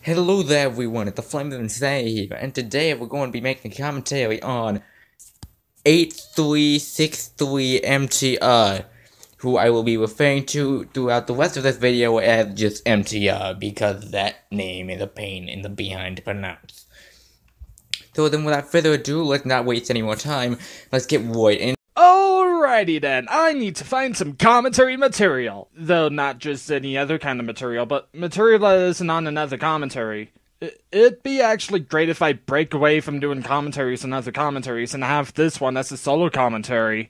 Hello there everyone, it's the Flame of Insanity here, and today we're going to be making a commentary on 8363 MTR, who I will be referring to throughout the rest of this video as just MTR, because that name is a pain in the behind to pronounce. So then without further ado, let's not waste any more time, let's get right in. Alrighty then, I need to find some commentary material. Though not just any other kind of material, but material that isn't on another commentary. It'd be actually great if I break away from doing commentaries and other commentaries and have this one as a solo commentary.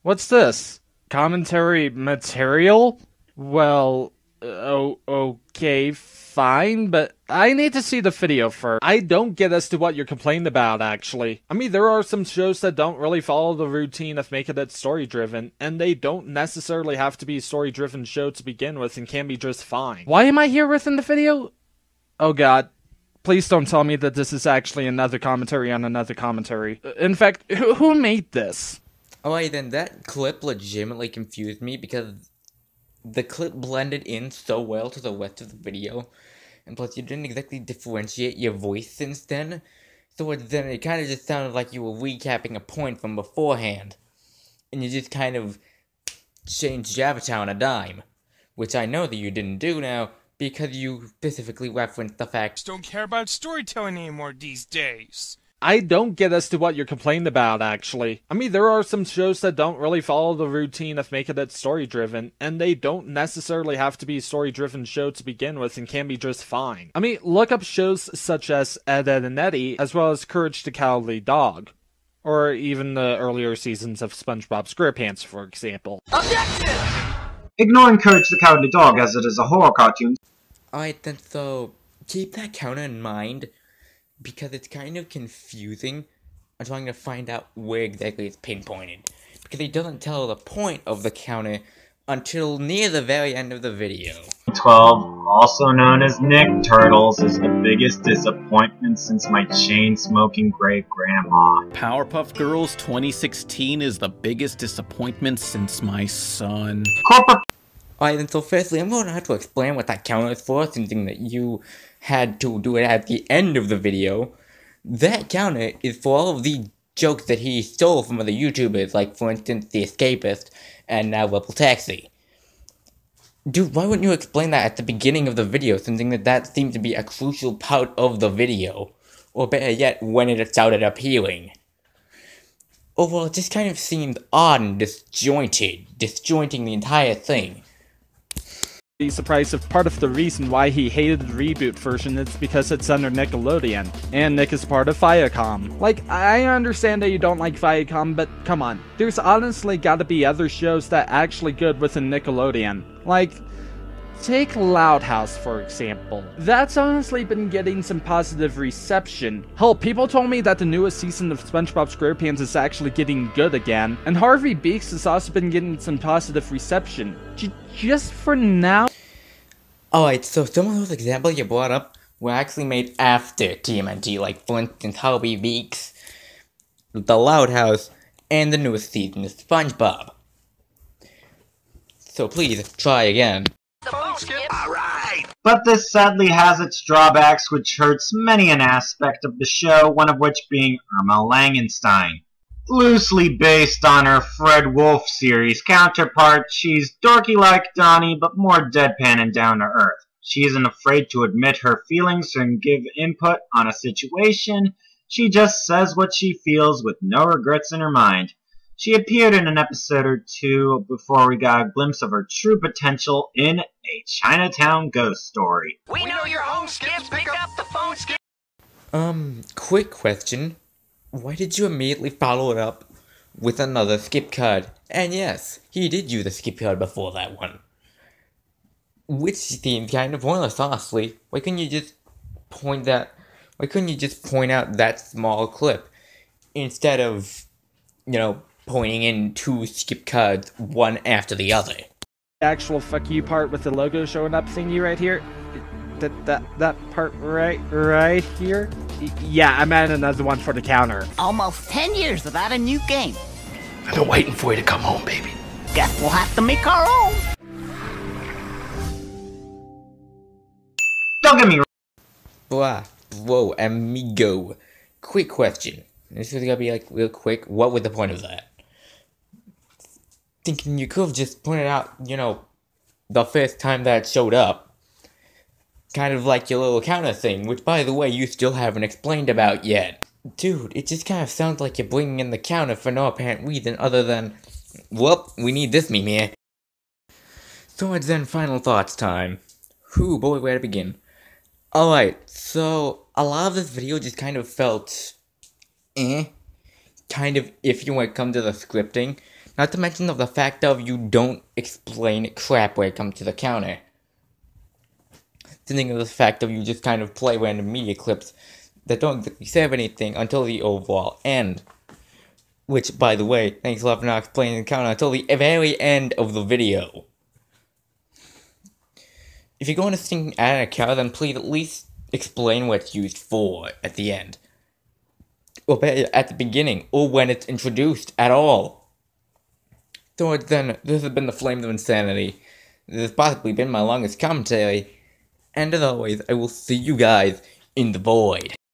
What's this? Commentary material? Well, okay, fine, but I need to see the video first. I don't get as to what you're complaining about, actually. I mean, there are some shows that don't really follow the routine of making it story-driven, and they don't necessarily have to be a story-driven show to begin with and can be just fine. Why am I here within the video? Oh god. Please don't tell me that this is actually another commentary on another commentary. In fact, who made this? Alright then, that clip legitimately confused me because the clip blended in so well to the rest of the video, and plus you didn't exactly differentiate your voice since then, so then it kind of just sounded like you were recapping a point from beforehand, and you just kind of changed your avatar on a dime, which I know that you didn't do now, because you specifically referenced the fact don't care about storytelling anymore these days. I don't get as to what you're complaining about, actually. I mean, there are some shows that don't really follow the routine of making it story-driven, and they don't necessarily have to be a story-driven show to begin with and can be just fine. I mean, look up shows such as Ed, Edd and Eddy, as well as Courage the Cowardly Dog. Or even the earlier seasons of SpongeBob SquarePants, for example. Objection! Ignoring Courage the Cowardly Dog as it is a horror cartoon. Alright then, so keep that counter in mind, because it's kind of confusing. I'm trying to find out where exactly it's pinpointed, because it doesn't tell the point of the counter until near the very end of the video. 12, also known as Nick Turtles, is the biggest disappointment since my chain-smoking great-grandma. Powerpuff Girls 2016 is the biggest disappointment since my son. Alright then, so firstly, I'm going to have to explain what that counter is for, since that you had to do it at the end of the video. That counter is for all of the jokes that he stole from other YouTubers, like for instance The Escapist and now Rebel Taxi. Dude, why wouldn't you explain that at the beginning of the video, since that seems to be a crucial part of the video? Or better yet, when it started appearing. Overall, it just kind of seemed odd and disjointing the entire thing. Be surprised if part of the reason why he hated the reboot version is because it's under Nickelodeon, and Nick is part of Viacom. Like, I understand that you don't like Viacom, but come on, there's honestly gotta be other shows that are actually good within Nickelodeon. Like, take Loud House, for example. That's honestly been getting some positive reception. Hell, people told me that the newest season of SpongeBob SquarePants is actually getting good again, and Harvey Beaks has also been getting some positive reception. Just for now. Alright, so some of those examples you brought up were actually made after TMNT, like for instance Harvey Beaks, The Loud House, and the newest season of SpongeBob. So please, try again. Alright! But this sadly has its drawbacks, which hurts many an aspect of the show, one of which being Irma Langenstein. Loosely based on her Fred Wolf series counterpart, she's dorky like Donnie, but more deadpan and down to earth. She isn't afraid to admit her feelings and give input on a situation. She just says what she feels with no regrets in her mind. She appeared in an episode or two before we got a glimpse of her true potential in A Chinatown Ghost Story. We know your home skips, pick up the phone skip. Quick question. Why did you immediately follow it up with another skip card? And yes, he did use a skip card before that one. Which seems kind of pointless, honestly. Why couldn't you just point out that small clip instead of, pointing in two skip cards, one after the other? Actual fuck you part with the logo showing up thingy right here. That part right here? Yeah, I'm adding another one for the counter. Almost 10 years without a new game. I've been waiting for you to come home, baby. Guess we'll have to make our own. Don't get me wrong. bro, amigo. Quick question. This is gonna be like real quick. What was the point of that? Thinking you could have just pointed out, the first time that showed up. Kind of like your little counter thing, which by the way, you still haven't explained about yet. Dude, it just kind of sounds like you're bringing in the counter for no apparent reason other than, whoop, we need this meme here. So it's then final thoughts time. Whew, boy, where to begin? Alright, so a lot of this video just kind of felt, kind of iffy when it comes to the scripting. Not to mention of the fact of you don't explain crap when it comes to the counter. Thinking of the fact of you just kind of play random media clips that don't serve anything until the overall end. Which, by the way, thanks a lot for not explaining the counter until the very end of the video. If you're going to sing add a counter, then please at least explain what it's used for at the end. Or at the beginning, or when it's introduced at all. So then, this has been the Flames of Insanity. This has possibly been my longest commentary. And as always, I will see you guys in the void.